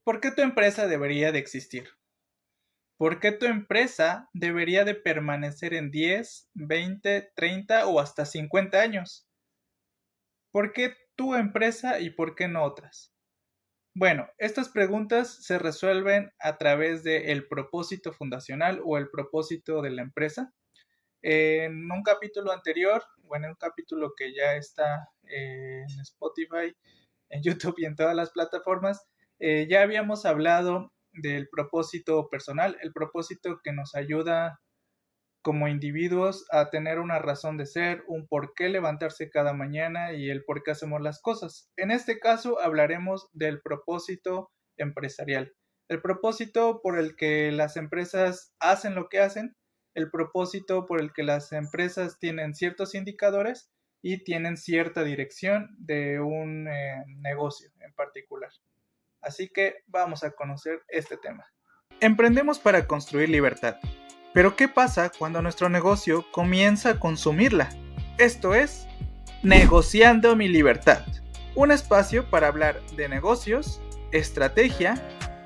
¿Por qué tu empresa debería de existir? ¿Por qué tu empresa debería de permanecer en 10, 20, 30 o hasta 50 años? ¿Por qué tu empresa y por qué no otras? Bueno, estas preguntas se resuelven a través del propósito fundacional o el propósito de la empresa. En un capítulo anterior, o en un capítulo que ya está en Spotify, en YouTube y en todas las plataformas, ya habíamos hablado del propósito personal, el propósito que nos ayuda como individuos a tener una razón de ser, un por qué levantarse cada mañana y el por qué hacemos las cosas. En este caso hablaremos del propósito empresarial, el propósito por el que las empresas hacen lo que hacen, el propósito por el que las empresas tienen ciertos indicadores y tienen cierta dirección de un negocio en particular. Así que vamos a conocer este tema. Emprendemos para construir libertad. Pero ¿qué pasa cuando nuestro negocio comienza a consumirla? Esto es Negociando mi libertad. Un espacio para hablar de negocios, estrategia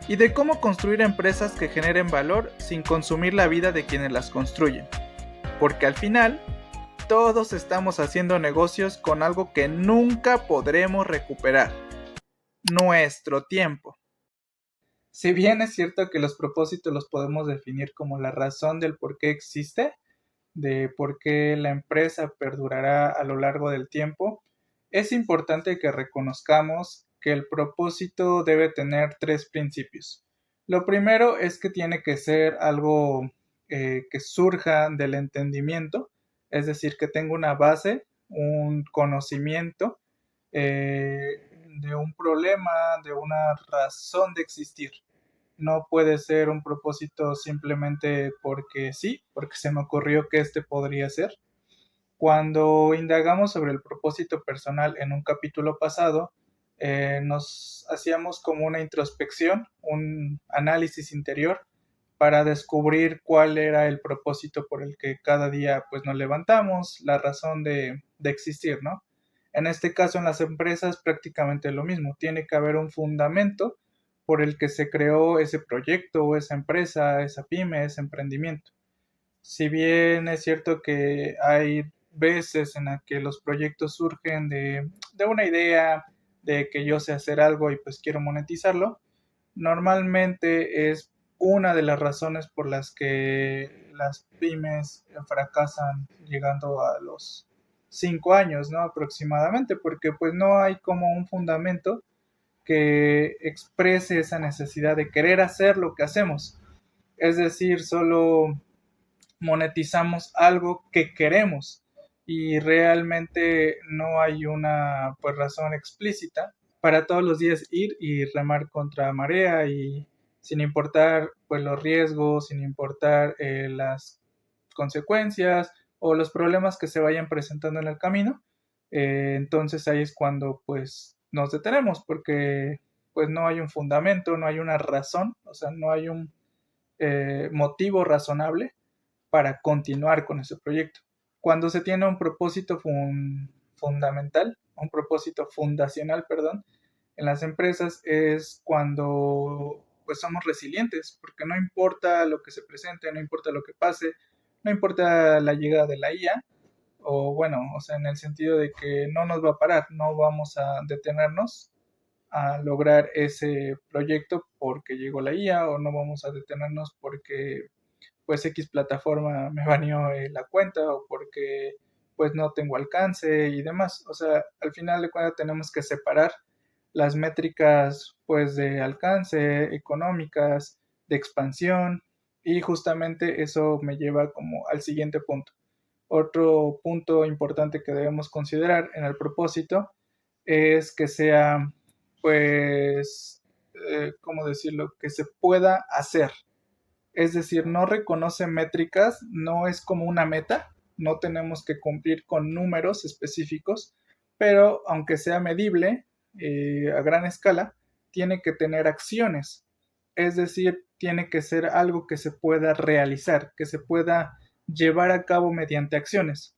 y de cómo construir empresas que generen valor sin consumir la vida de quienes las construyen. Porque al final, todos estamos haciendo negocios con algo que nunca podremos recuperar: nuestro tiempo. Si bien es cierto que los propósitos los podemos definir como la razón del por qué existe, de por qué la empresa perdurará a lo largo del tiempo, es importante que reconozcamos que el propósito debe tener tres principios. Lo primero es que tiene que ser algo que surja del entendimiento, es decir, que tenga una base, un conocimiento de un problema, de una razón de existir. No puede ser un propósito simplemente porque sí, porque se me ocurrió que este podría ser. Cuando indagamos sobre el propósito personal en un capítulo pasado, nos hacíamos como una introspección, un análisis interior para descubrir cuál era el propósito por el que cada día pues nos levantamos, la razón de existir, ¿no? En este caso en las empresas prácticamente lo mismo, tiene que haber un fundamento por el que se creó ese proyecto, esa empresa, esa pyme, ese emprendimiento. Si bien es cierto que hay veces en las que los proyectos surgen de una idea, de que yo sé hacer algo y pues quiero monetizarlo, normalmente es una de las razones por las que las pymes fracasan llegando a los 5 años, ¿no? Aproximadamente, porque pues no hay como un fundamento que exprese esa necesidad de querer hacer lo que hacemos. Es decir, solo monetizamos algo que queremos y realmente no hay una pues, razón explícita para todos los días ir y remar contra marea y sin importar pues los riesgos, sin importar las consecuencias o los problemas que se vayan presentando en el camino. Entonces ahí es cuando pues nos detenemos porque pues no hay un fundamento, no hay una razón, o sea, no hay un motivo razonable para continuar con ese proyecto. Cuando se tiene un propósito fundamental, un propósito fundacional, perdón, en las empresas es cuando pues somos resilientes, porque no importa lo que se presente, no importa lo que pase, no importa la llegada de la IA, o bueno, o sea, en el sentido de que no nos va a parar, no vamos a detenernos a lograr ese proyecto porque llegó la IA o no vamos a detenernos porque pues X plataforma me baneó la cuenta o porque pues no tengo alcance y demás. O sea, al final de cuentas tenemos que separar las métricas pues de alcance, económicas, de expansión y justamente eso me lleva como al siguiente punto. Otro punto importante que debemos considerar en el propósito es que sea pues, ¿cómo decirlo? Que se pueda hacer, es decir, no reconoce métricas, no es como una meta, no tenemos que cumplir con números específicos, pero aunque sea medible a gran escala, tiene que tener acciones, es decir, tiene que ser algo que se pueda realizar, que se pueda llevar a cabo mediante acciones.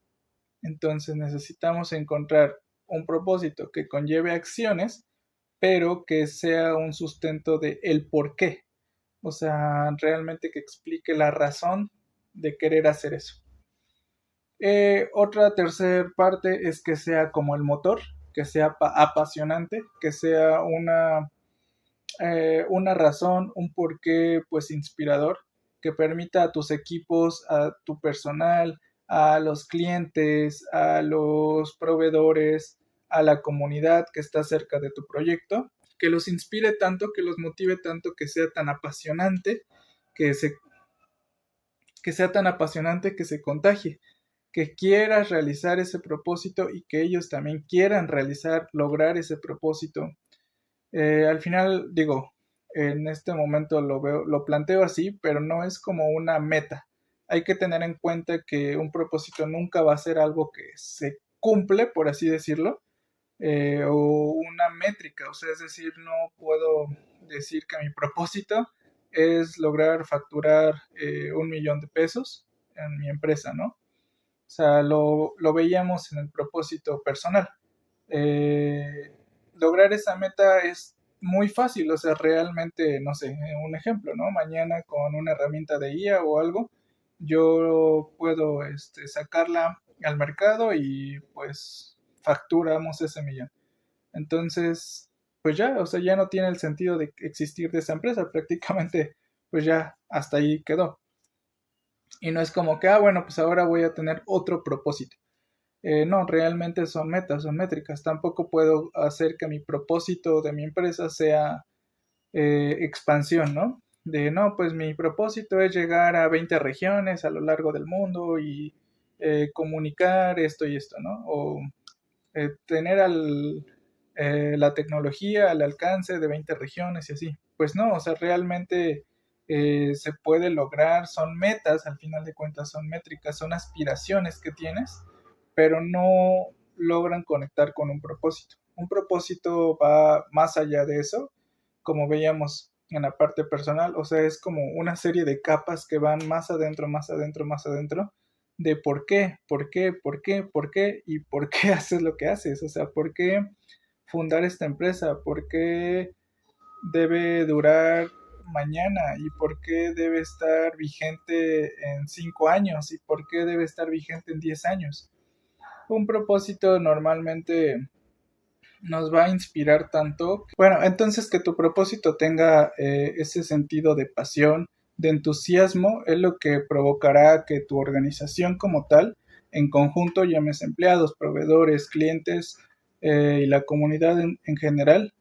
Entonces necesitamos encontrar un propósito que conlleve acciones pero que sea un sustento de el por qué. O sea, realmente que explique la razón de querer hacer eso. Otra tercera parte es que sea como el motor, que sea apasionante, que sea una razón, un porqué pues inspirador, que permita a tus equipos, a tu personal, a los clientes, a los proveedores, a la comunidad que está cerca de tu proyecto, que los inspire tanto, que los motive tanto, que sea tan apasionante, que se, que sea tan apasionante que se contagie, que quieras realizar ese propósito y que ellos también quieran lograr ese propósito. Al final, digo, en este momento lo planteo así, pero no es como una meta. Hay que tener en cuenta que un propósito nunca va a ser algo que se cumple, por así decirlo, o una métrica. O sea, es decir, no puedo decir que mi propósito es lograr facturar 1 millón de pesos en mi empresa, ¿no? O sea, lo veíamos en el propósito personal. Eh, Lograr esa meta es muy fácil, o sea, realmente, no sé, un ejemplo, ¿no? Mañana con una herramienta de IA o algo, yo puedo sacarla al mercado y pues facturamos ese millón. Entonces, pues ya, o sea, ya no tiene el sentido de existir de esa empresa, prácticamente, pues ya hasta ahí quedó. Y no es como que, bueno, pues ahora voy a tener otro propósito. No, realmente son metas, son métricas. Tampoco puedo hacer que mi propósito de mi empresa sea expansión, ¿no? De, no, pues mi propósito es llegar a 20 regiones a lo largo del mundo y comunicar esto y esto, ¿no? O tener la tecnología al alcance de 20 regiones y así. Pues no, o sea, realmente se puede lograr, son metas, al final de cuentas son métricas, son aspiraciones que tienes, pero no logran conectar con un propósito. Un propósito va más allá de eso, como veíamos en la parte personal, o sea, es como una serie de capas que van más adentro, más adentro, más adentro, de por qué y por qué haces lo que haces, o sea, por qué fundar esta empresa, por qué debe durar mañana y por qué debe estar vigente en 5 años y por qué debe estar vigente en 10 años. Un propósito normalmente nos va a inspirar tanto. Bueno, entonces que tu propósito tenga ese sentido de pasión, de entusiasmo, es lo que provocará que tu organización como tal, en conjunto, llames empleados, proveedores, clientes y la comunidad en general,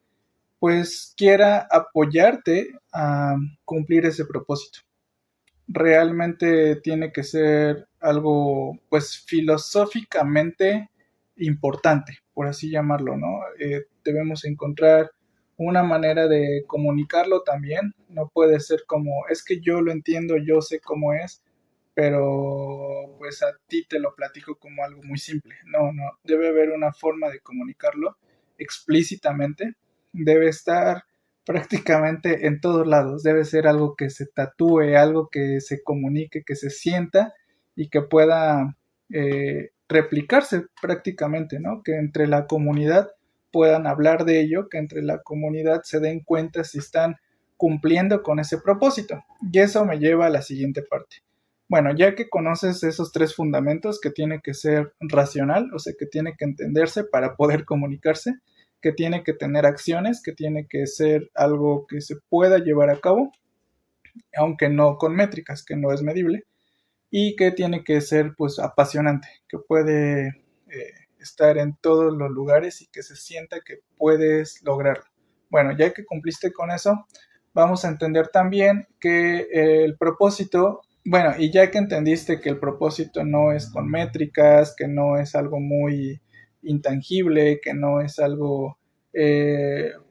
pues quiera apoyarte a cumplir ese propósito. Realmente tiene que ser algo pues filosóficamente importante, por así llamarlo, ¿no? Debemos encontrar una manera de comunicarlo también, no puede ser como, es que yo lo entiendo, yo sé cómo es, pero pues a ti te lo platico como algo muy simple. No, no, debe haber una forma de comunicarlo explícitamente, debe estar prácticamente en todos lados. Debe ser algo que se tatúe, algo que se comunique, que se sienta y que pueda replicarse prácticamente, ¿no? Que entre la comunidad puedan hablar de ello, que entre la comunidad se den cuenta si están cumpliendo con ese propósito. Y eso me lleva a la siguiente parte. Bueno, ya que conoces esos 3 fundamentos, que tiene que ser racional, o sea, que tiene que entenderse para poder comunicarse, que tiene que tener acciones, que tiene que ser algo que se pueda llevar a cabo, aunque no con métricas, que no es medible, y que tiene que ser pues apasionante, que puede estar en todos los lugares y que se sienta que puedes lograrlo. Bueno, ya que cumpliste con eso, vamos a entender también que el propósito, bueno, y ya que entendiste que el propósito no es con métricas, que no es algo muy intangible, que no es algo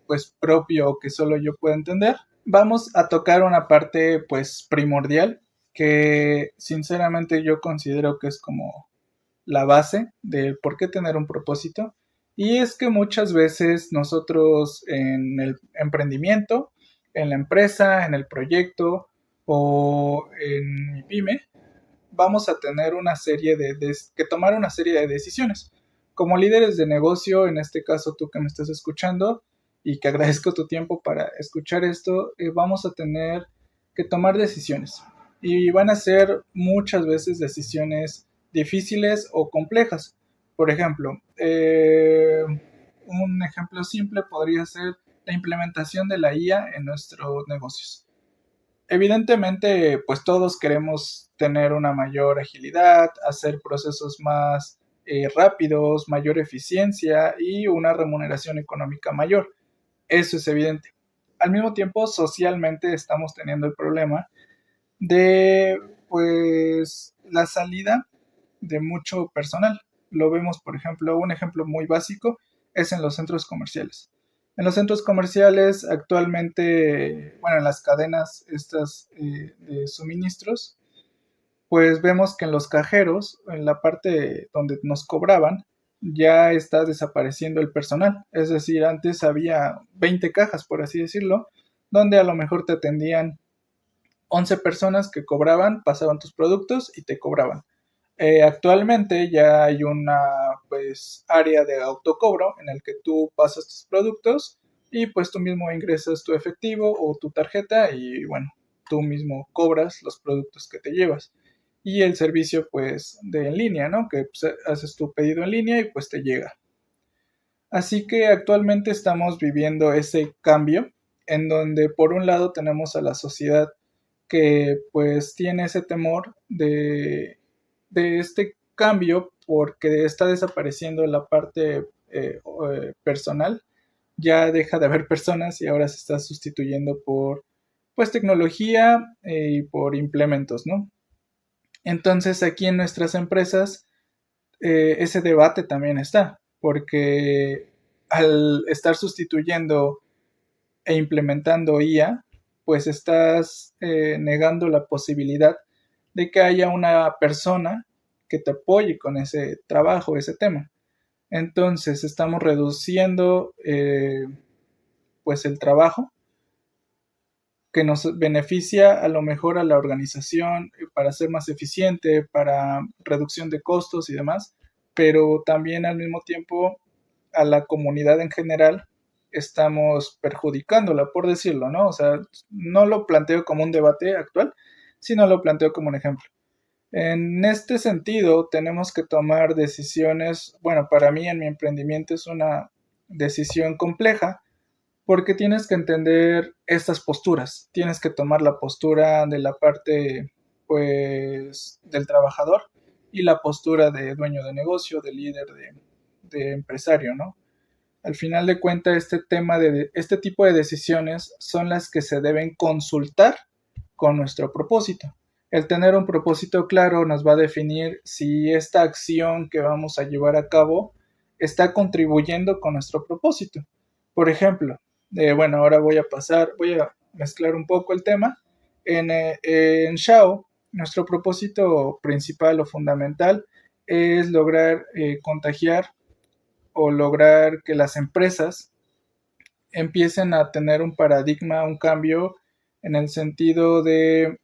pues propio que solo yo pueda entender, vamos a tocar una parte pues primordial que sinceramente yo considero que es como la base del por qué tener un propósito. Y es que muchas veces nosotros en el emprendimiento, en la empresa, en el proyecto o en mi pyme, vamos a tener que tomar una serie de decisiones. Como líderes de negocio, en este caso tú que me estás escuchando, y que agradezco tu tiempo para escuchar esto, vamos a tener que tomar decisiones. Y van a ser muchas veces decisiones difíciles o complejas. Por ejemplo, un ejemplo simple podría ser la implementación de la IA en nuestros negocios. Evidentemente, pues todos queremos tener una mayor agilidad, hacer procesos más rápidos, mayor eficiencia y una remuneración económica mayor. Eso es evidente. Al mismo tiempo, socialmente estamos teniendo el problema de, pues, la salida de mucho personal. Lo vemos, por ejemplo, un ejemplo muy básico es en los centros comerciales. En los centros comerciales actualmente, bueno, en las cadenas estas de suministros, pues vemos que en los cajeros, en la parte donde nos cobraban, ya está desapareciendo el personal. Es decir, antes había 20 cajas, por así decirlo, donde a lo mejor te atendían 11 personas que cobraban, pasaban tus productos y te cobraban. Actualmente ya hay una pues área de autocobro en el que tú pasas tus productos y pues tú mismo ingresas tu efectivo o tu tarjeta y bueno, tú mismo cobras los productos que te llevas. Y el servicio pues de en línea, ¿no? Que pues, haces tu pedido en línea y pues te llega. Así que actualmente estamos viviendo ese cambio en donde por un lado tenemos a la sociedad que pues tiene ese temor de este cambio porque está desapareciendo la parte personal, ya deja de haber personas y ahora se está sustituyendo por pues tecnología y por implementos, ¿no? Entonces aquí en nuestras empresas ese debate también está, porque al estar sustituyendo e implementando IA, pues estás negando la posibilidad de que haya una persona que te apoye con ese trabajo, ese tema. Entonces estamos reduciendo pues el trabajo que nos beneficia a lo mejor a la organización para ser más eficiente, para reducción de costos y demás, pero también al mismo tiempo a la comunidad en general estamos perjudicándola, por decirlo, ¿no? O sea, no lo planteo como un debate actual, sino lo planteo como un ejemplo. En este sentido, tenemos que tomar decisiones, bueno, para mí en mi emprendimiento es una decisión compleja, porque tienes que entender estas posturas, tienes que tomar la postura de la parte, pues, del trabajador y la postura de dueño de negocio, de líder, de empresario, ¿no? Al final de cuentas, este tipo de decisiones son las que se deben consultar con nuestro propósito. El tener un propósito claro nos va a definir si esta acción que vamos a llevar a cabo está contribuyendo con nuestro propósito. Por ejemplo, bueno, ahora voy a mezclar un poco el tema. En Shao, nuestro propósito principal o fundamental es lograr contagiar o lograr que las empresas empiecen a tener un paradigma, un cambio en el sentido de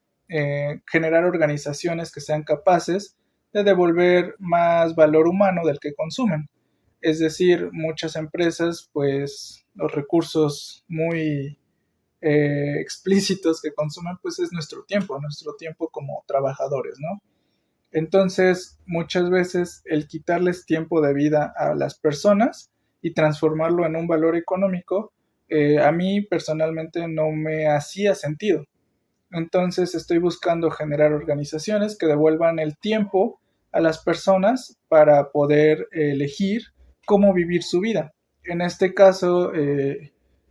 generar organizaciones que sean capaces de devolver más valor humano del que consumen. Es decir, muchas empresas, pues los recursos muy explícitos que consumen, pues es nuestro tiempo como trabajadores, ¿no? Entonces, muchas veces el quitarles tiempo de vida a las personas y transformarlo en un valor económico, a mí personalmente no me hacía sentido. Entonces, estoy buscando generar organizaciones que devuelvan el tiempo a las personas para poder elegir cómo vivir su vida. En este caso,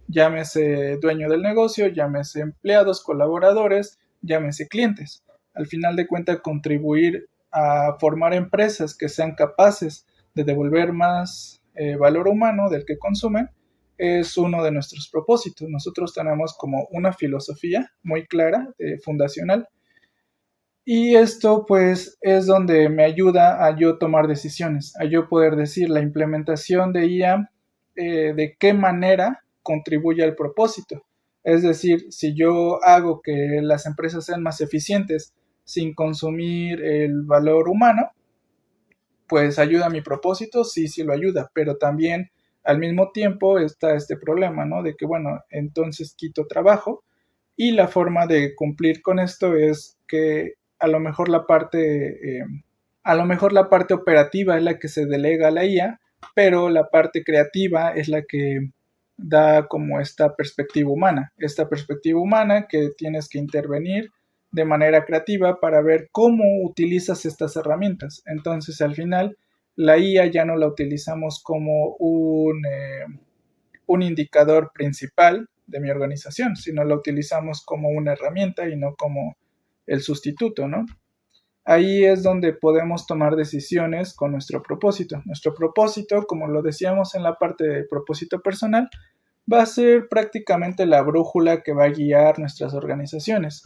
llámese dueño del negocio, llámese empleados, colaboradores, llámese clientes. Al final de cuentas, contribuir a formar empresas que sean capaces de devolver más valor humano del que consumen es uno de nuestros propósitos. Nosotros tenemos como una filosofía muy clara, fundacional, y esto pues es donde me ayuda a yo tomar decisiones, a yo poder decir la implementación de IA, de qué manera contribuye al propósito. Es decir, si yo hago que las empresas sean más eficientes sin consumir el valor humano, pues ayuda a mi propósito, sí, sí lo ayuda, pero también Al mismo tiempo está este problema, ¿no? De que, bueno, entonces quito trabajo y la forma de cumplir con esto es que a lo mejor la parte operativa es la que se delega a la IA, pero la parte creativa es la que da como esta perspectiva humana que tienes que intervenir de manera creativa para ver cómo utilizas estas herramientas. Entonces, al final, la IA ya no la utilizamos como un indicador principal de mi organización, sino la utilizamos como una herramienta y no como el sustituto, ¿no? Ahí es donde podemos tomar decisiones con nuestro propósito. Nuestro propósito, como lo decíamos en la parte de propósito personal, va a ser prácticamente la brújula que va a guiar nuestras organizaciones.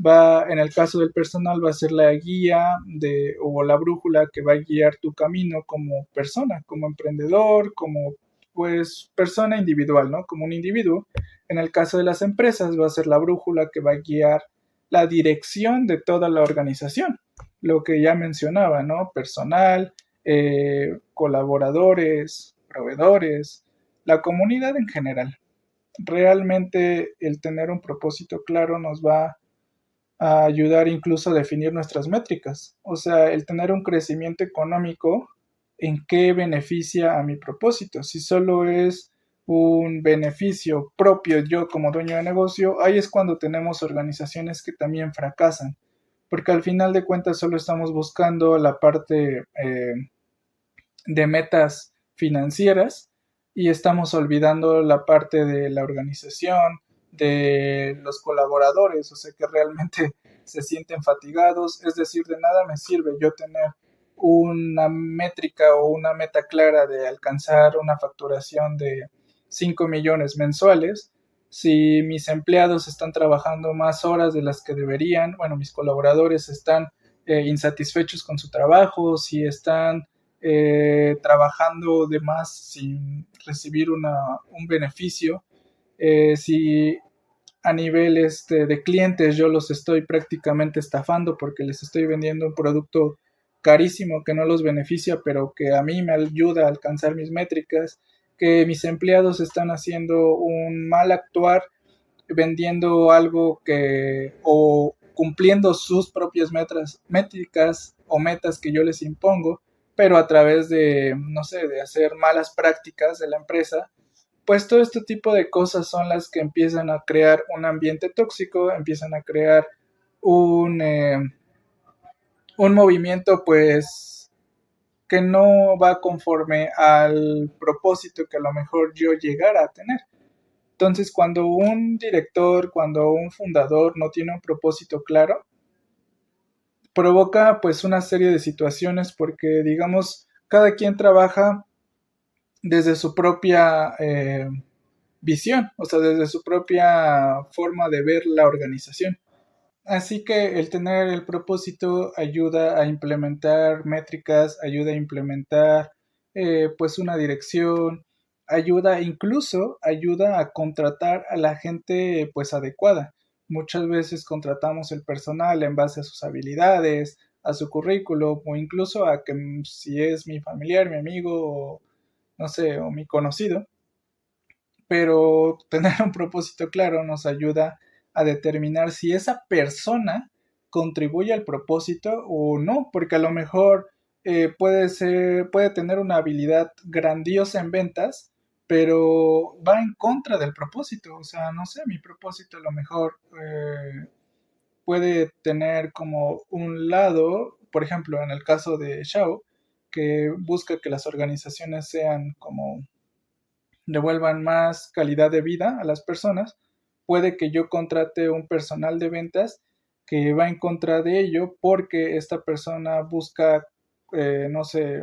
En el caso del personal, va a ser la guía o la brújula que va a guiar tu camino como persona, como emprendedor, como pues persona individual, ¿no? Como un individuo. En el caso de las empresas, va a ser la brújula que va a guiar la dirección de toda la organización. Lo que ya mencionaba, ¿no? Personal, colaboradores, proveedores, la comunidad en general. Realmente el tener un propósito claro nos va a ayudar incluso a definir nuestras métricas. O sea, el tener un crecimiento económico, ¿en qué beneficia a mi propósito? Si solo es un beneficio propio yo como dueño de negocio, ahí es cuando tenemos organizaciones que también fracasan, porque al final de cuentas solo estamos buscando la parte de metas financieras y estamos olvidando la parte de la organización, de los colaboradores, o sea que realmente se sienten fatigados, es decir, de nada me sirve yo tener una métrica o una meta clara de alcanzar una facturación de 5 millones mensuales si mis empleados están trabajando más horas de las que deberían, bueno, mis colaboradores están insatisfechos con su trabajo, si están trabajando de más sin recibir un beneficio, si a nivel de clientes yo los estoy prácticamente estafando porque les estoy vendiendo un producto carísimo que no los beneficia, pero que a mí me ayuda a alcanzar mis métricas, que mis empleados están haciendo un mal actuar vendiendo algo o cumpliendo sus propias métricas o metas que yo les impongo, pero a través de, no sé, de hacer malas prácticas de la empresa, pues todo este tipo de cosas son las que empiezan a crear un ambiente tóxico, empiezan a crear un, eh, un movimiento pues que no va conforme al propósito que a lo mejor yo llegara a tener. Entonces, cuando un director, cuando un fundador no tiene un propósito claro, provoca pues una serie de situaciones porque, digamos, cada quien trabaja desde su propia visión, o sea, desde su propia forma de ver la organización. Así que el tener el propósito ayuda a implementar métricas, ayuda a implementar pues una dirección, ayuda a contratar a la gente pues adecuada. Muchas veces contratamos el personal en base a sus habilidades, a su currículo o incluso a que si es mi familiar, mi amigo o no sé, o mi conocido, pero tener un propósito claro nos ayuda a determinar si esa persona contribuye al propósito o no, porque a lo mejor puede tener una habilidad grandiosa en ventas, pero va en contra del propósito. O sea, no sé, mi propósito a lo mejor puede tener como un lado, por ejemplo, en el caso de Shao, que busca que las organizaciones sean como devuelvan más calidad de vida a las personas, puede que yo contrate un personal de ventas que va en contra de ello porque esta persona busca, no sé,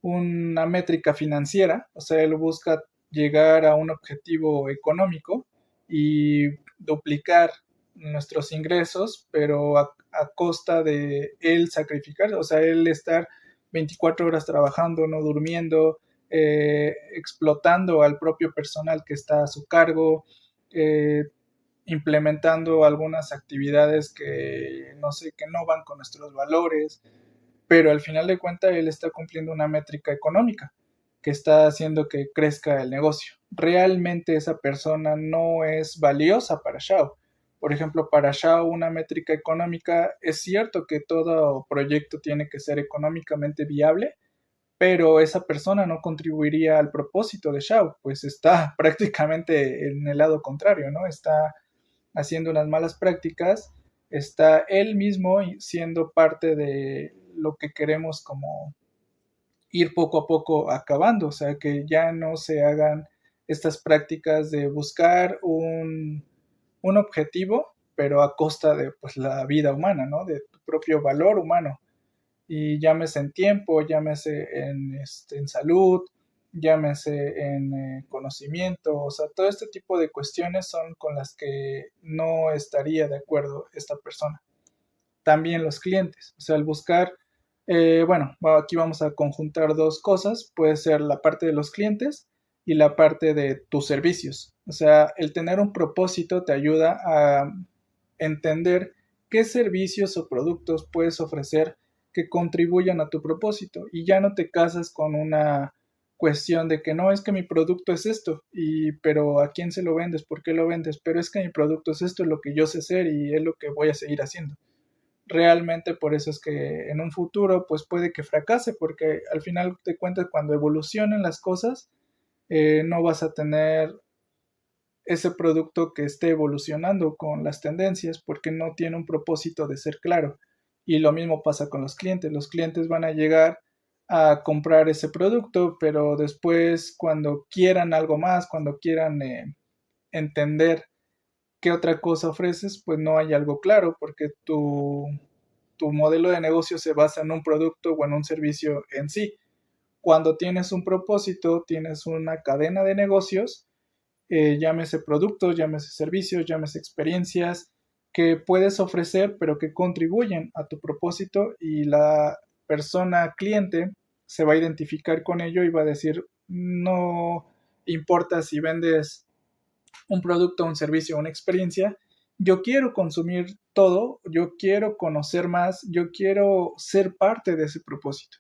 una métrica financiera, o sea, él busca llegar a un objetivo económico y duplicar nuestros ingresos, pero a costa de él sacrificar, o sea, él estar 24 horas trabajando, no durmiendo, explotando al propio personal que está a su cargo, eh, implementando algunas actividades que no sé, que no van con nuestros valores, pero al final de cuentas él está cumpliendo una métrica económica. que está haciendo que crezca el negocio. Realmente esa persona no es valiosa para Xiao. Por ejemplo, para Xiao una métrica económica, es cierto que todo proyecto tiene que ser económicamente viable, pero esa persona no contribuiría al propósito de Xiao, pues está prácticamente en el lado contrario, ¿no? Está haciendo unas malas prácticas, está él mismo siendo parte de lo que queremos como ir poco a poco acabando, o sea, que ya no se hagan estas prácticas de buscar un objetivo, pero a costa de pues, la vida humana, ¿no? De tu propio valor humano. Y llámese en tiempo, llámese en salud, llámese en conocimiento, o sea, todo este tipo de cuestiones son con las que no estaría de acuerdo esta persona. También los clientes, o sea, el buscar, bueno, aquí vamos a conjuntar dos cosas, puede ser la parte de los clientes y la parte de tus servicios. O sea, el tener un propósito te ayuda a entender qué servicios o productos puedes ofrecer que contribuyan a tu propósito y ya no te casas con una cuestión de que no es que mi producto es esto y pero a quién se lo vendes, por qué lo vendes, pero es que mi producto es esto, es lo que yo sé hacer y es lo que voy a seguir haciendo. Realmente por eso es que en un futuro pues puede que fracase porque al final de cuentas cuando evolucionen las cosas no vas a tener ese producto que esté evolucionando con las tendencias porque no tiene un propósito de ser claro. Y lo mismo pasa con los clientes. Los clientes van a llegar a comprar ese producto, pero después cuando quieran algo más, cuando quieran entender qué otra cosa ofreces, pues no hay algo claro porque tu modelo de negocio se basa en un producto o en un servicio en sí. Cuando tienes un propósito, tienes una cadena de negocios, llámese productos, llámese servicios, llámese experiencias que puedes ofrecer pero que contribuyen a tu propósito y la persona cliente se va a identificar con ello y va a decir no importa si vendes un producto, un servicio, una experiencia, yo quiero consumir todo, yo quiero conocer más, yo quiero ser parte de ese propósito.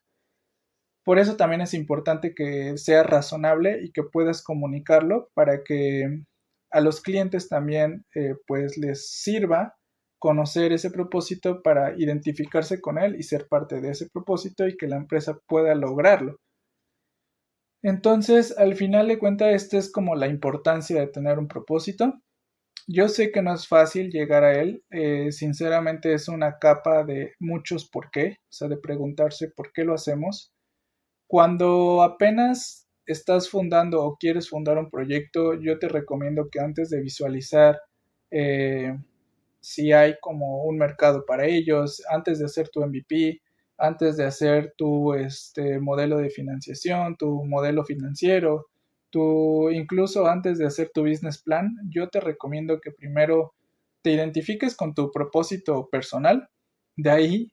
Por eso también es importante que sea razonable y que puedas comunicarlo para que a los clientes también pues les sirva conocer ese propósito para identificarse con él y ser parte de ese propósito y que la empresa pueda lograrlo. Entonces, al final de cuentas, esta es como la importancia de tener un propósito. Yo sé que no es fácil llegar a él, sinceramente es una capa de muchos por qué, o sea, de preguntarse por qué lo hacemos. Cuando apenas estás fundando o quieres fundar un proyecto, yo te recomiendo que antes de visualizar eh, si hay como un mercado para ellos, antes de hacer tu MVP, antes de hacer tu modelo de financiación, tu modelo financiero, incluso antes de hacer tu business plan, yo te recomiendo que primero te identifiques con tu propósito personal, de ahí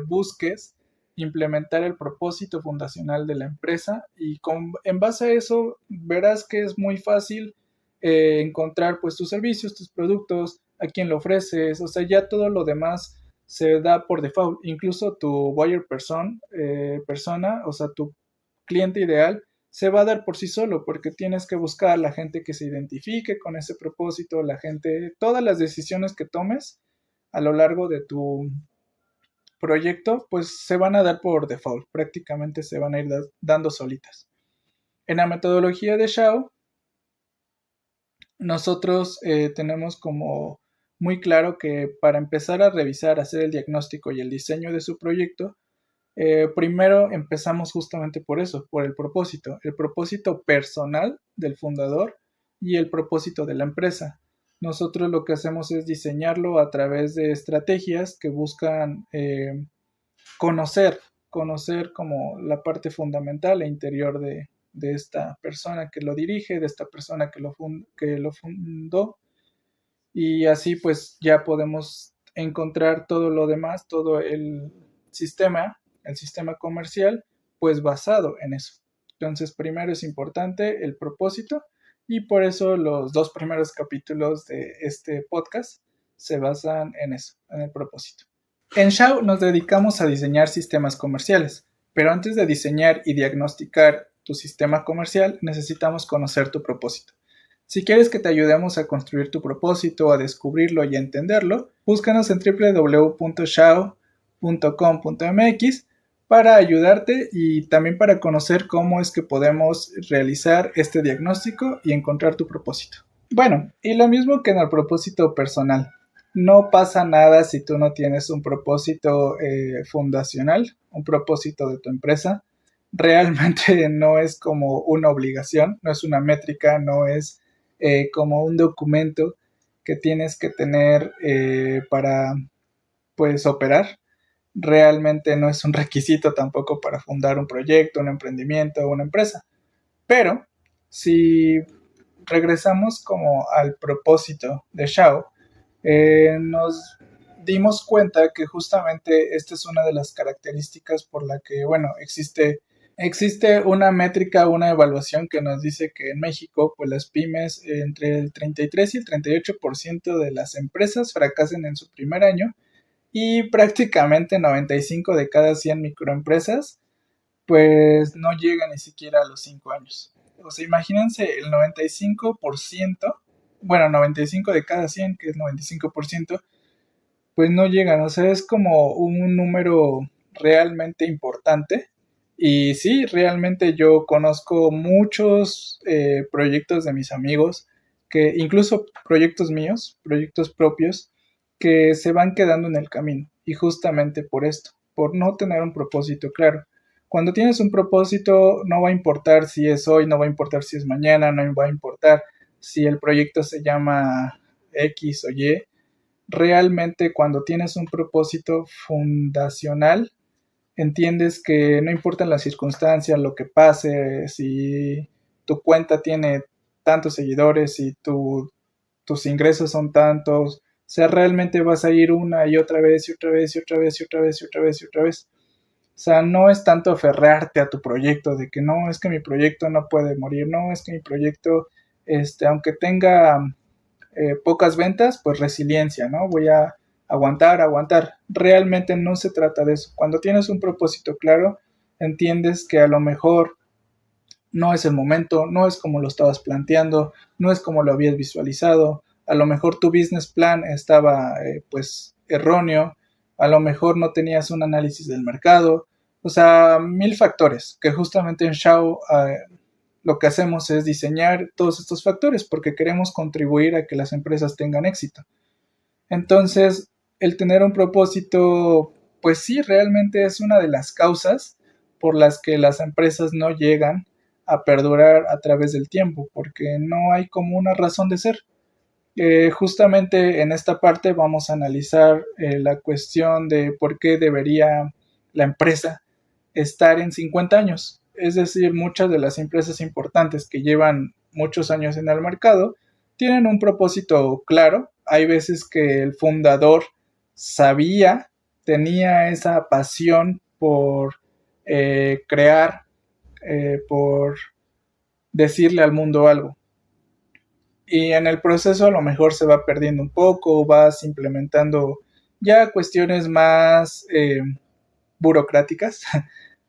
busques implementar el propósito fundacional de la empresa y en base a eso verás que es muy fácil encontrar pues tus servicios, tus productos, a quién lo ofreces, o sea, ya todo lo demás se da por default, incluso tu buyer persona, o sea, tu cliente ideal se va a dar por sí solo porque tienes que buscar a la gente que se identifique con ese propósito, la gente, todas las decisiones que tomes a lo largo de tu proyecto, pues se van a dar por default, prácticamente se van a ir dando solitas. En la metodología de Xiao, nosotros tenemos como muy claro que para empezar a revisar, hacer el diagnóstico y el diseño de su proyecto, primero empezamos justamente por eso, por el propósito personal del fundador y el propósito de la empresa. Nosotros lo que hacemos es diseñarlo a través de estrategias que buscan conocer, conocer como la parte fundamental e interior de esta persona que lo dirige, de esta persona que lo fundó, y así pues ya podemos encontrar todo lo demás, todo el sistema comercial, pues basado en eso. Entonces, primero es importante el propósito y por eso los dos primeros capítulos de este podcast se basan en eso, en el propósito. En Xiao nos dedicamos a diseñar sistemas comerciales, Pero antes de diseñar y diagnosticar tu sistema comercial, necesitamos conocer tu propósito. Si quieres que te ayudemos a construir tu propósito, a descubrirlo y a entenderlo, búscanos en www.shao.com.mx para ayudarte y también para conocer cómo es que podemos realizar este diagnóstico y encontrar tu propósito. Bueno, y lo mismo que en el propósito personal. No pasa nada si tú no tienes un propósito fundacional, un propósito de tu empresa. Realmente no es como una obligación, no es una métrica, no es como un documento que tienes que tener para pues operar. Realmente no es un requisito tampoco para fundar un proyecto, un emprendimiento o una empresa. Pero si regresamos como al propósito de Shao, nos dimos cuenta que justamente esta es una de las características por la que, bueno, existe una métrica, una evaluación que nos dice que en México, pues las pymes, entre el 33 y el 38% de las empresas fracasan en su primer año y prácticamente 95 de cada 100 microempresas pues no llega ni siquiera a los 5 años. O sea, imagínense el 95%, bueno, 95 de cada 100, que es 95%, pues no llegan. O sea, es como un número realmente importante. Y sí, realmente yo conozco muchos proyectos de mis amigos, que incluso proyectos míos, proyectos propios, que se van quedando en el camino. Y justamente por esto, por no tener un propósito claro. Cuando tienes un propósito, no va a importar si es hoy, no va a importar si es mañana, no va a importar si el proyecto se llama X o Y. Realmente cuando tienes un propósito fundacional, entiendes que no importan las circunstancias, lo que pase, si tu cuenta tiene tantos seguidores, si tus ingresos son tantos, o sea, realmente vas a ir una y otra vez y otra vez y otra vez y otra vez y otra vez y otra vez. O sea, no es tanto aferrarte a tu proyecto, de que no, es que mi proyecto no puede morir, no, es que mi proyecto, aunque tenga pocas ventas, pues resiliencia, ¿no? Voy a aguantar, aguantar. Realmente no se trata de eso. Cuando tienes un propósito claro, entiendes que a lo mejor no es el momento, no es como lo estabas planteando, no es como lo habías visualizado, a lo mejor tu business plan estaba pues erróneo, a lo mejor no tenías un análisis del mercado, o sea, mil factores que justamente en Shao lo que hacemos es diseñar todos estos factores porque queremos contribuir a que las empresas tengan éxito. Entonces, el tener un propósito, pues sí, realmente es una de las causas por las que las empresas no llegan a perdurar a través del tiempo, porque no hay como una razón de ser. Justamente en esta parte vamos a analizar la cuestión de por qué debería la empresa estar en 50 años. Es decir, muchas de las empresas importantes que llevan muchos años en el mercado tienen un propósito claro. Hay veces que el fundador sabía, tenía esa pasión por crear, por decirle al mundo algo. Y en el proceso a lo mejor se va perdiendo un poco, vas implementando ya cuestiones más burocráticas,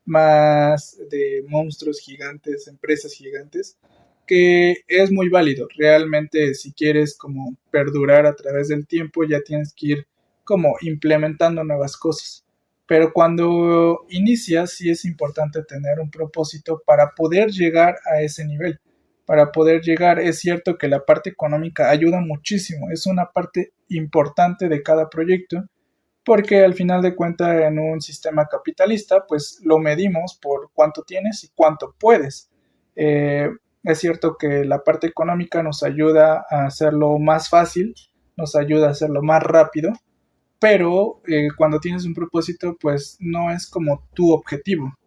más de monstruos gigantes, empresas gigantes, que es muy válido. Realmente si quieres como perdurar a través del tiempo ya tienes que ir como implementando nuevas cosas. Pero cuando inicias sí es importante tener un propósito para poder llegar a ese nivel. Para poder llegar, es cierto que la parte económica ayuda muchísimo, es una parte importante de cada proyecto, porque al final de cuentas en un sistema capitalista pues lo medimos por cuánto tienes y cuánto puedes. Es cierto que la parte económica nos ayuda a hacerlo más fácil, nos ayuda a hacerlo más rápido, pero cuando tienes un propósito pues no es como tu objetivo,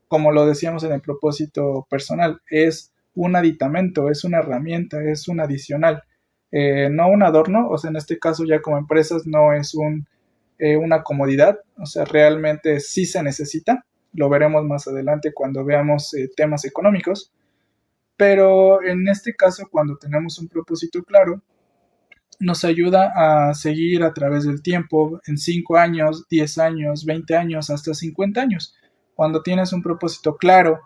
como lo decíamos en el propósito personal, es un aditamento, es una herramienta, es un adicional, no un adorno. O sea, en este caso ya como empresas no es una comodidad, o sea, realmente sí se necesita, lo veremos más adelante cuando veamos temas económicos, pero en este caso cuando tenemos un propósito claro, nos ayuda a seguir a través del tiempo, en 5 años, 10 años, 20 años, hasta 50 años. Cuando tienes un propósito claro,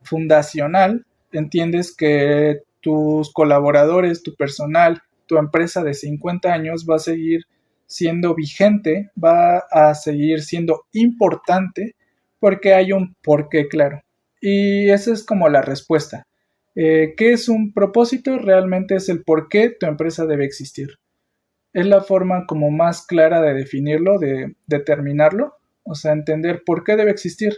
fundacional, entiendes que tus colaboradores, tu personal, tu empresa de 50 años va a seguir siendo vigente, va a seguir siendo importante porque hay un porqué claro. Y esa es como la respuesta. ¿Qué es un propósito? Realmente es el por qué tu empresa debe existir. Es la forma como más clara de definirlo, de determinarlo, o sea, entender por qué debe existir,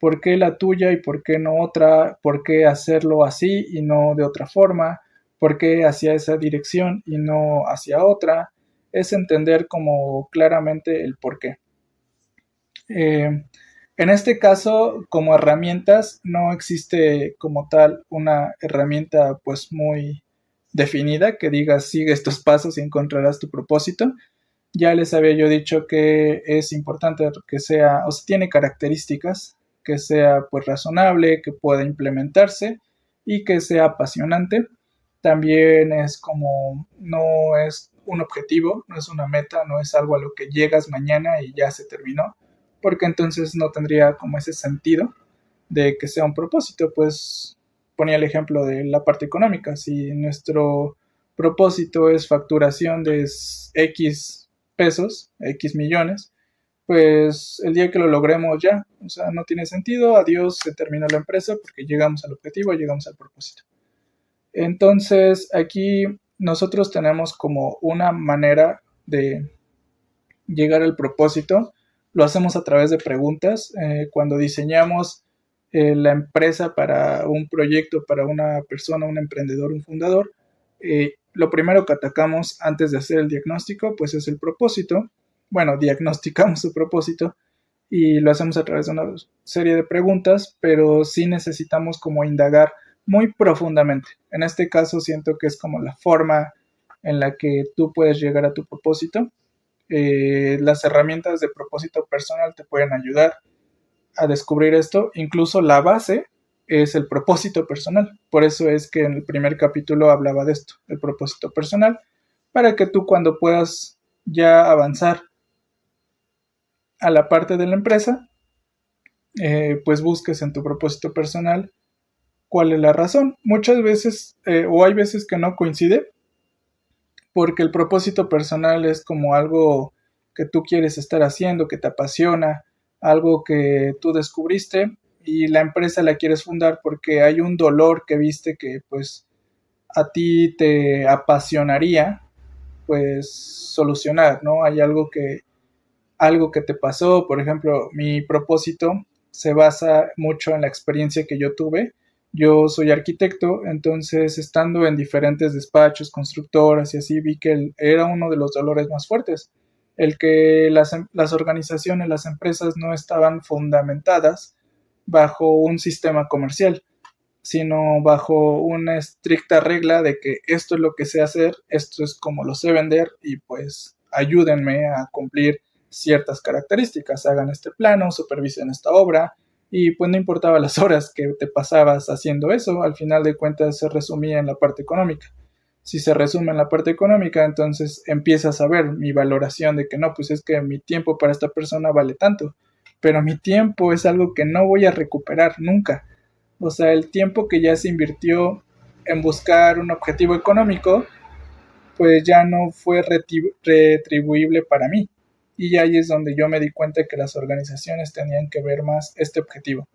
por qué la tuya y por qué no otra, por qué hacerlo así y no de otra forma, por qué hacia esa dirección y no hacia otra, es entender como claramente el por qué. En este caso, como herramientas, no existe como tal una herramienta pues muy definida que diga sigue estos pasos y encontrarás tu propósito. Ya les había yo dicho que es importante que sea, o sea, tiene características, que sea pues razonable, que pueda implementarse y que sea apasionante. También es como, no es un objetivo, no es una meta, no es algo a lo que llegas mañana y ya se terminó, porque entonces no tendría como ese sentido de que sea un propósito. Pues ponía el ejemplo de la parte económica. Si nuestro propósito es facturación de X pesos, X millones, pues el día que lo logremos ya, o sea, no tiene sentido, adiós, se terminó la empresa porque llegamos al objetivo, llegamos al propósito. Entonces aquí nosotros tenemos como una manera de llegar al propósito, lo hacemos a través de preguntas. Cuando diseñamos la empresa para un proyecto, para una persona, un emprendedor, un fundador, lo primero que atacamos antes de hacer el diagnóstico, pues es el propósito. Bueno, diagnosticamos su propósito y lo hacemos a través de una serie de preguntas, pero sí necesitamos como indagar muy profundamente. En este caso siento que es como la forma en la que tú puedes llegar a tu propósito. Las herramientas de propósito personal te pueden ayudar a descubrir esto. Incluso la base es el propósito personal. Por eso es que en el primer capítulo hablaba de esto, el propósito personal, para que tú cuando puedas ya avanzar a la parte de la empresa, pues busques en tu propósito personal cuál es la razón. Muchas veces, o hay veces que no coincide, porque el propósito personal es como algo que tú quieres estar haciendo, que te apasiona, algo que tú descubriste y la empresa la quieres fundar porque hay un dolor que viste que pues a ti te apasionaría pues solucionar, ¿no? Hay algo que te pasó, por ejemplo, mi propósito se basa mucho en la experiencia que yo tuve. Yo soy arquitecto, entonces estando en diferentes despachos, constructoras y así, vi que era uno de los dolores más fuertes, el que las organizaciones, las empresas no estaban fundamentadas bajo un sistema comercial, sino bajo una estricta regla de que esto es lo que sé hacer, esto es como lo sé vender y pues ayúdenme a cumplir ciertas características, hagan este plano, supervisen esta obra y pues no importaba las horas que te pasabas haciendo eso, al final de cuentas se resumía en la parte económica. Si se resume en la parte económica, entonces empiezas a ver mi valoración de que no, pues es que mi tiempo para esta persona vale tanto, pero mi tiempo es algo que no voy a recuperar nunca. O sea, el tiempo que ya se invirtió en buscar un objetivo económico, pues ya no fue retribuible para mí. Y ahí es donde yo me di cuenta que las organizaciones tenían que ver más este objetivo,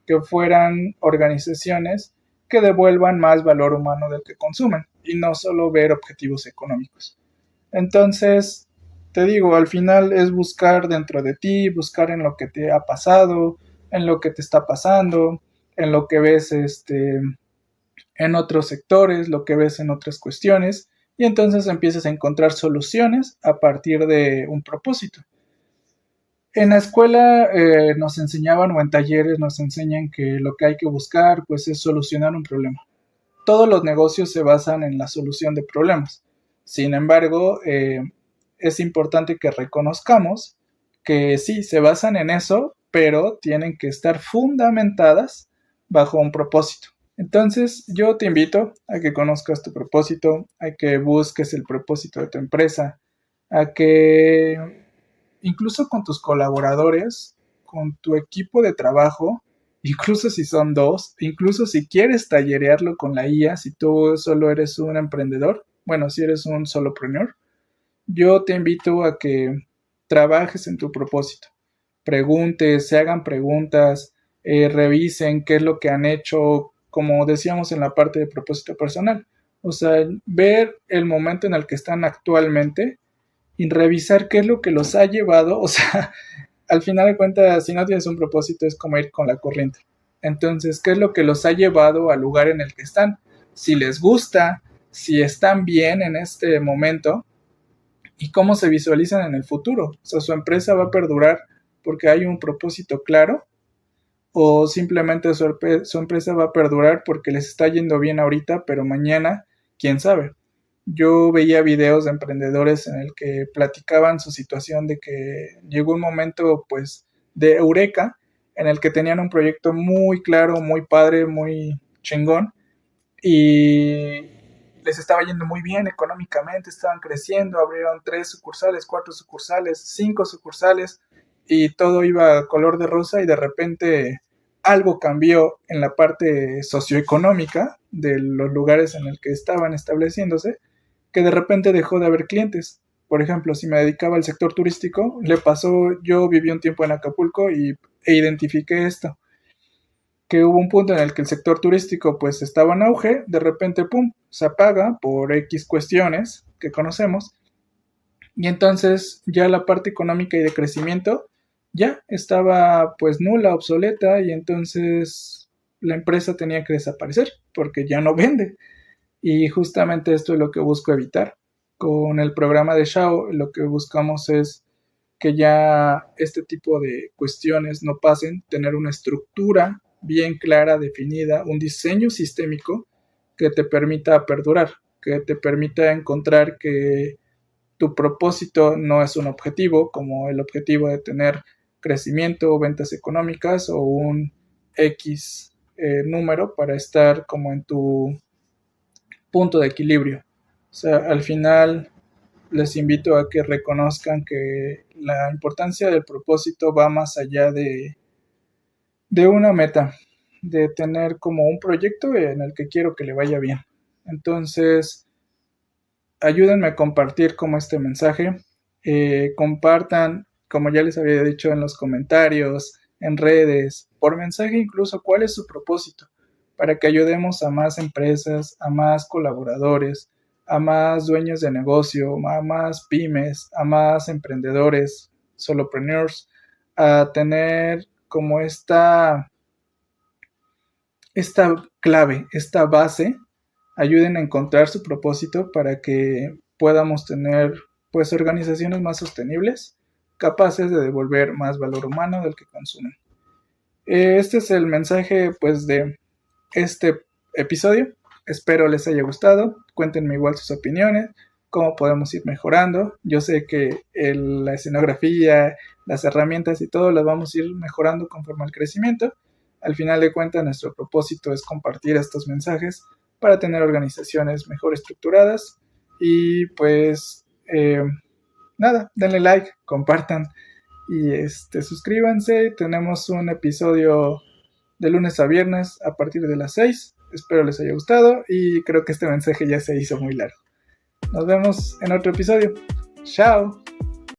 que fueran organizaciones que devuelvan más valor humano del que consumen y no solo ver objetivos económicos. Entonces, te digo, al final es buscar dentro de ti, buscar en lo que te ha pasado, en lo que te está pasando, en lo que ves en otros sectores, lo que ves en otras cuestiones, y entonces empiezas a encontrar soluciones a partir de un propósito. En la escuela nos enseñaban o en talleres nos enseñan que lo que hay que buscar pues es solucionar un problema. Todos los negocios se basan en la solución de problemas. Sin embargo, es importante que reconozcamos que sí, se basan en eso, pero tienen que estar fundamentadas bajo un propósito. Entonces, yo te invito a que conozcas tu propósito, a que busques el propósito de tu empresa, a que incluso con tus colaboradores con tu equipo de trabajo, incluso si son dos, incluso si quieres tallerearlo con la IA, si tú solo eres un emprendedor, bueno, si eres un solopreneur, yo te invito a que trabajes en tu propósito, preguntes, se hagan preguntas, revisen qué es lo que han hecho, como decíamos en la parte de propósito personal. O sea, ver el momento en el que están actualmente y revisar qué es lo que los ha llevado. O sea, al final de cuentas, si no tienes un propósito es como ir con la corriente. Entonces, ¿qué es lo que los ha llevado al lugar en el que están? Si les gusta, si están bien en este momento y cómo se visualizan en el futuro. O sea, su empresa va a perdurar porque hay un propósito claro o simplemente su empresa va a perdurar porque les está yendo bien ahorita, pero mañana, quién sabe. Yo veía videos de emprendedores en el que platicaban su situación de que llegó un momento pues de eureka en el que tenían un proyecto muy claro, muy padre, muy chingón y les estaba yendo muy bien económicamente, estaban creciendo, abrieron 3 sucursales, 4 sucursales, 5 sucursales y todo iba a color de rosa y de repente algo cambió en la parte socioeconómica de los lugares en el que estaban estableciéndose, que de repente dejó de haber clientes. Por ejemplo, si me dedicaba al sector turístico, le pasó, yo viví un tiempo en Acapulco e identifiqué esto, que hubo un punto en el que el sector turístico pues estaba en auge, de repente, pum, se apaga por X cuestiones que conocemos, y entonces ya la parte económica y de crecimiento ya estaba pues nula, obsoleta, y entonces la empresa tenía que desaparecer porque ya no vende. Y justamente esto es lo que busco evitar. Con el programa de Shao, lo que buscamos es que ya este tipo de cuestiones no pasen, tener una estructura bien clara, definida, un diseño sistémico que te permita perdurar, que te permita encontrar que tu propósito no es un objetivo, como el objetivo de tener crecimiento o ventas económicas o un X número para estar como en tu punto de equilibrio. O sea, al final les invito a que reconozcan que la importancia del propósito va más allá de una meta, de tener como un proyecto en el que quiero que le vaya bien. Entonces, ayúdenme a compartir como este mensaje, compartan, como ya les había dicho en los comentarios, en redes, por mensaje incluso, cuál es su propósito, para que ayudemos a más empresas, a más colaboradores, a más dueños de negocio, a más pymes, a más emprendedores, solopreneurs, a tener como esta clave, esta base, ayuden a encontrar su propósito para que podamos tener pues organizaciones más sostenibles, capaces de devolver más valor humano del que consumen. Este es el mensaje pues de este episodio. Espero les haya gustado. Cuéntenme igual sus opiniones, cómo podemos ir mejorando. Yo sé que la escenografía, las herramientas y todo las vamos a ir mejorando conforme al crecimiento. Al final de cuentas, nuestro propósito es compartir estos mensajes para tener organizaciones mejor estructuradas. Y pues nada, denle like, compartan y suscríbanse. Tenemos un episodio de lunes a viernes a partir de las 6. Espero les haya gustado y creo que este mensaje ya se hizo muy largo. Nos vemos en otro episodio. Chao.